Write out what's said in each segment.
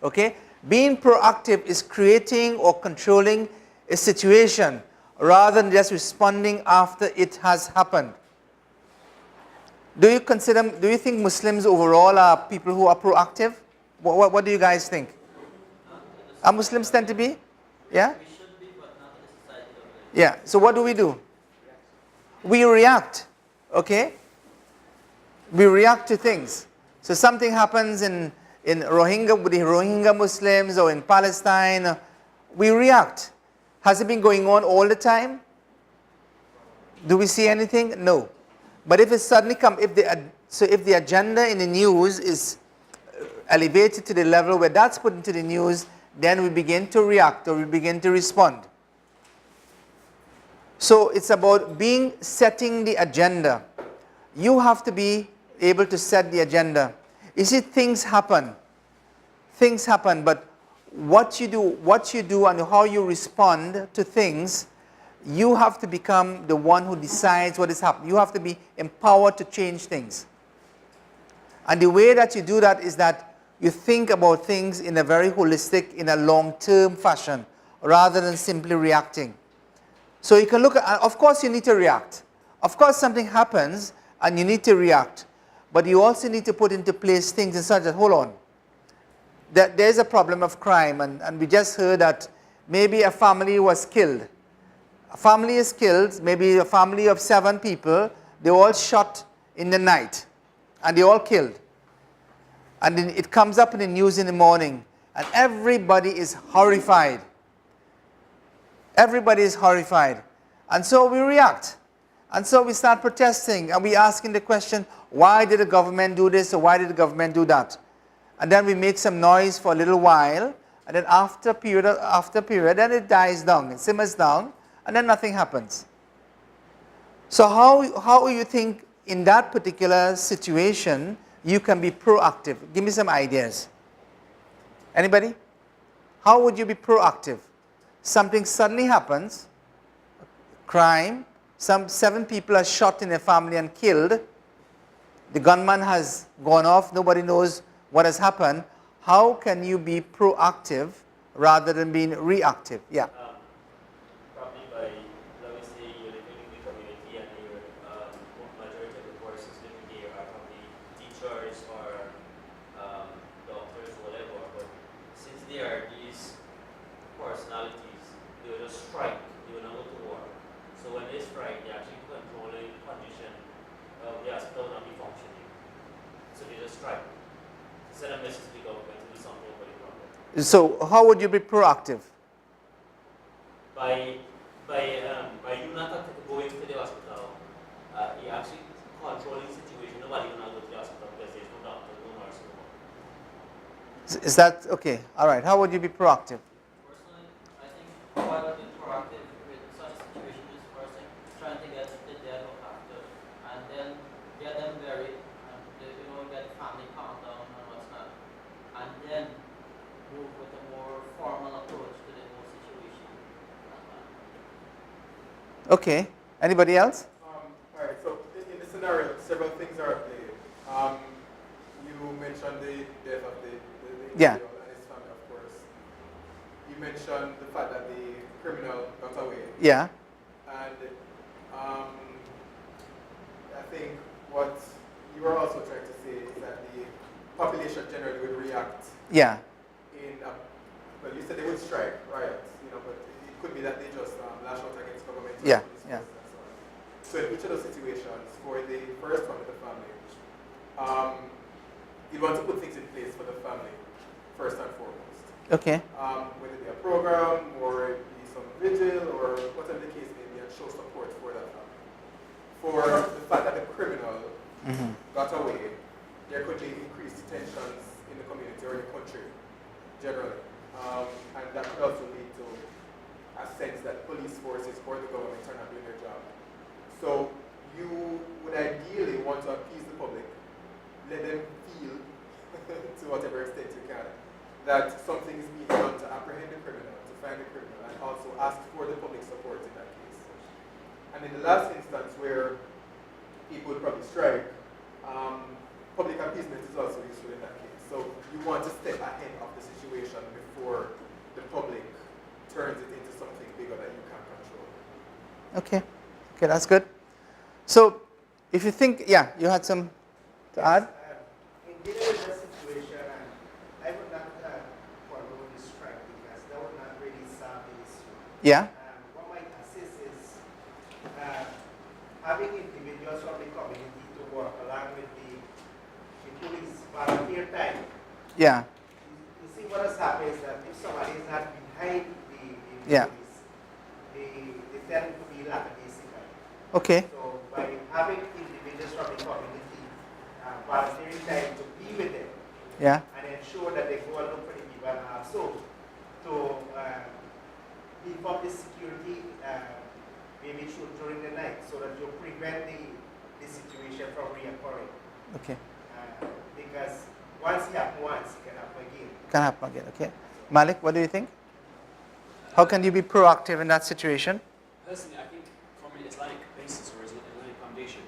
Okay? Being proactive is creating or controlling a situation rather than just responding after it has happened. Do you think Muslims overall are people who are proactive? What do you guys think? Are Muslims tend to be? Yeah? We should be, but not in the society that we live Yeah. So what do? We react. Okay? We react to things. So something happens in Rohingya, with the Rohingya Muslims, or in Palestine, we react. Has it been going on all the time? Do we see anything? No. But if it suddenly comes, if the agenda in the news is elevated to the level where that's put into the news, then we begin to react or we begin to respond. So it's about setting the agenda. You have to be able to set the agenda. You see, things happen. Things happen, but what you do and how you respond to things, you have to become the one who decides what is happening. You have to be empowered to change things. And the way that you do that is that you think about things in a very holistic, in a long-term fashion, rather than simply reacting. So you can look at, of course you need to react. Of course something happens and you need to react. But you also need to put into place things and such that, hold on, that there's a problem of crime, and we just heard that maybe a family was killed. A family is killed, maybe a family of 7 people, they all shot in the night, and they all killed. And then it comes up in the news in the morning, and everybody is horrified. Everybody is horrified. And so we react. And so we start protesting, and we asking the question, why did the government do this, or why did the government do that? And then we make some noise for a little while, and then after period, then it dies down, it simmers down, and then nothing happens. So how you think in that particular situation you can be proactive? Give me some ideas. Anybody? How would you be proactive? Something suddenly happens, crime, 7 people are shot in a family and killed, the gunman has gone off, nobody knows what has happened. How can you be proactive rather than being reactive? Yeah. Probably by, let me say, you're living in the community and your majority of the persons living there are probably teachers or doctors or whatever. But since they are these personalities, they will just strike, they will not go to work. So when they strike, they actually control the condition of the hospital not be functioning. So they just strike. Send a message to the government to do something about the problem. So how would you be proactive? By you not going to the hospital, you actually controlling the situation. Nobody will not go to the hospital because there's no doctor, no nurse, no one. Is that okay? All right. How would you be proactive? Personally, I think part of being proactive with such a situation is first thing, trying to get the dead looked after, and then get them buried, and get the family calmed down and what's not, and then move with a more formal approach to the whole situation. Okay. Anybody else? All right. So in the scenario, several things are at play. You mentioned the death of the Yeah. individual and his family, of course. You mentioned the fact that the criminal got away. Yeah. And I think what you were also trying to say is that the population generally would react Yeah. well, you said they would strike, riots, but it could be that they just lash out against government. Yeah, police yeah. forces and so on. So in each of those situations, for the first one with the family, you want to put things in place for the family, first and foremost. Okay. Whether it be a program or it be some vigil or whatever the case may be, and show support for that family. For the fact that the criminal got away, there could be increased tensions in the community or in the country generally. And that could also lead to a sense that police forces or the government are not doing their job. So you would ideally want to appease the public, let them feel, to whatever extent you can, that something is being done to apprehend the criminal, to find the criminal, and also ask for the public support in that case. And in the last instance where people would probably strike, public appeasement is also useful in that case. So you want to step ahead of the situation Okay. Okay, that's good. So, if you think, yeah, you had some to add? In dealing with that situation, I would not follow this track because that would not really solve the issue. Yeah. What might assist is having individuals from the community to work along with the police volunteer time. Yeah. You see what has happened is that if somebody is not behind the Yeah. police, they tend to be lackadaisical. Okay. So by having individuals from the community volunteering time to be with them Yeah. and ensure that they go and look for the people and also to beef up the security maybe during the night so that you prevent the situation from reoccurring. Okay. Because once it happens once, it can happen again. Can happen again. Okay. Malik, what do you think? How can you be proactive in that situation? Personally, I think for me it's like basis or it's like foundation.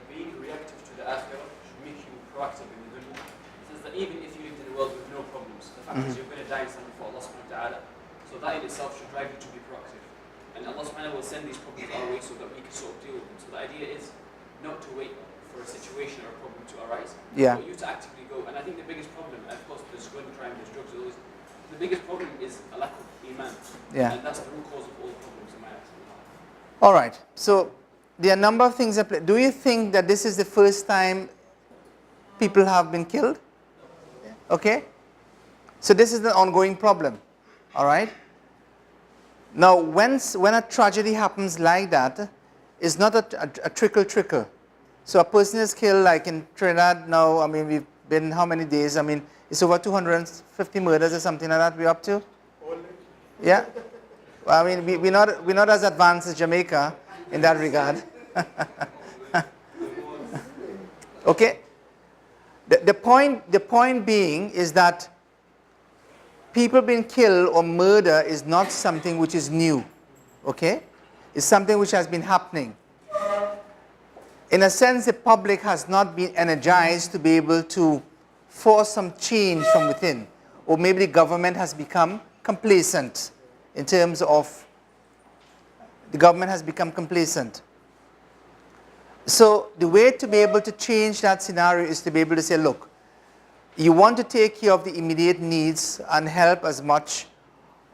Being reactive to the akhirah should make you proactive in the dunya. It says that even if you lived in a world with no problems, the fact is you're going to die in something for Allah subhanahu wa ta'ala. So that in itself should drive you to be proactive. And Allah subhanahu wa ta'ala will send these problems our way so that we can sort of deal with them. So the idea is not to wait for a situation or a problem to arise. Yeah. But you to actively go. And I think the biggest problem, and of course there's gun crime, there's drugs, always, the biggest problem is a lack of iman. Yeah. And that's the root cause of all problems in my opinion. All right. So, there are a number of things that play. Do you think that this is the first time people have been killed? Okay. So, this is an ongoing problem. All right. Now, when a tragedy happens like that, it's not a trickle. So, a person is killed, like in Trinidad now, I mean, we've been how many days? I mean, it's over 250 murders or something like that we're up to? Yeah. Well, I mean, we're not as advanced as Jamaica in that regard. Okay. The point being is that people being killed or murder is not something which is new. Okay? It's something which has been happening. In a sense, the public has not been energized to be able to force some change from within. Or maybe the government has become complacent in terms of the government has become complacent. So the way to be able to change that scenario is to be able to say, look, you want to take care of the immediate needs and help as much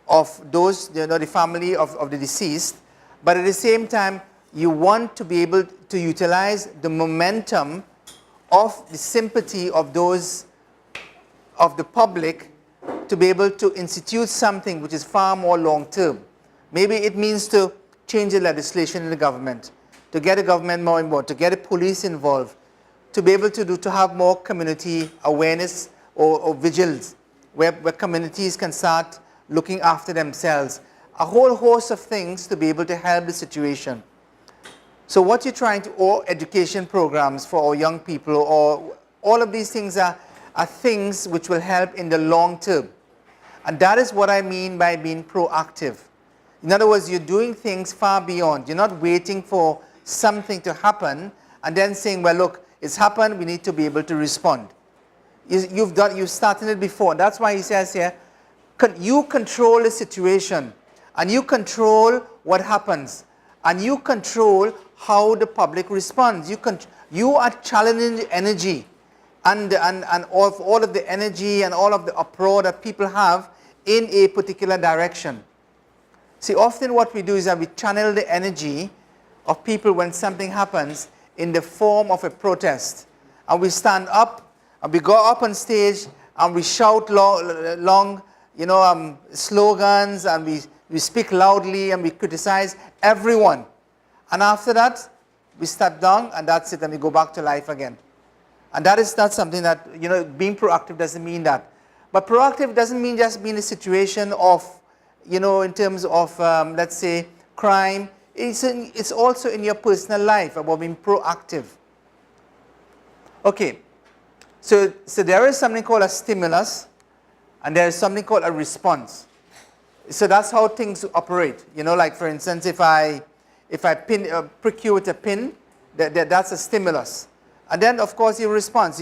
of those, the family of the deceased, but at the same time, you want to be able to utilize the momentum of the sympathy of those, of the public, to be able to institute something which is far more long term. Maybe it means to change the legislation in the government, to get the government more involved, to get the police involved, to be able to have more community awareness or vigils, where communities can start looking after themselves. A whole host of things to be able to help the situation. So what you're trying to, or education programs for our young people, or all of these things are things which will help in the long term. And that is what I mean by being proactive. In other words, you're doing things far beyond. You're not waiting for something to happen and then saying, well, look, it's happened, we need to be able to respond. You've started it before. That's why he says here, you control the situation, and you control what happens, and you control how the public responds. You are challenging the energy and all of the energy and all of the uproar that people have in a particular direction. See, often what we do is that we channel the energy of people when something happens in the form of a protest. And we stand up, and we go up on stage, and we shout long slogans, and we speak loudly, and we criticize everyone. And after that, we step down, and that's it, and we go back to life again. And that's something that, being proactive doesn't mean that. But proactive doesn't mean just being in a situation of, in terms of, let's say, crime. It's also in your personal life about being proactive. Okay, so there is something called a stimulus, and there is something called a response. So that's how things operate. Like for instance, if I prick you with a pin, that's a stimulus. And then of course your response.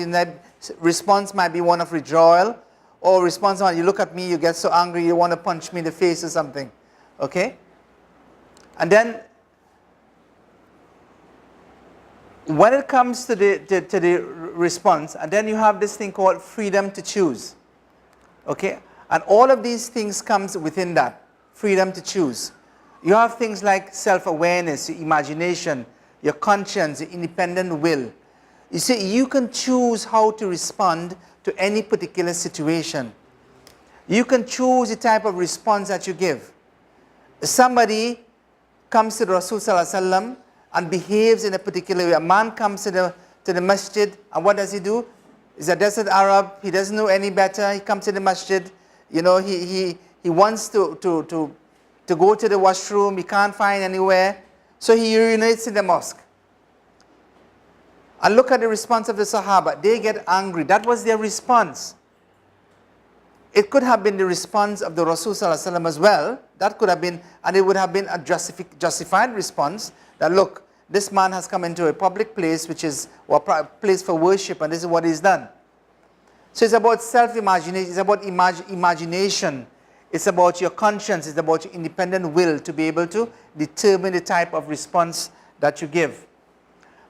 Response might be one of withdrawal, or response when you look at me, you get so angry, you want to punch me in the face or something. Okay? And then when it comes to the response, and then you have this thing called freedom to choose. Okay? And all of these things comes within that, freedom to choose. You have things like self-awareness, your imagination, your conscience, your independent will. You see, you can choose how to respond to any particular situation. You can choose the type of response that you give. Somebody comes to the Rasul Sallallahu Alaihi Wasallam and behaves in a particular way. A man comes to the masjid, and what does he do? He's a desert Arab, he doesn't know any better, he comes to the masjid, you know, he wants to go to the washroom, he can't find anywhere, so he urinates in the mosque. And look at the response of the Sahaba. They get angry. That was their response. It could have been the response of the Rasul Sallallahu Alaihi Wasallam as well. That could have been, and it would have been a justified response that, look, this man has come into a public place, which is a place for worship, and this is what he's done. So it's about self-imagination, it's about imagination, it's about your conscience, it's about your independent will to be able to determine the type of response that you give.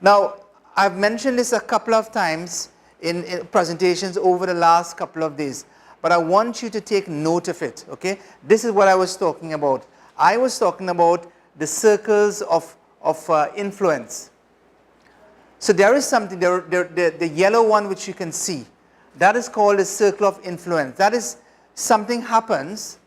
Now, I've mentioned this a couple of times in presentations over the last couple of days, but I want you to take note of it, okay? This is what I was talking about. I was talking about the circles of influence. So there is something, the yellow one which you can see, that is called a circle of influence. That is, something happens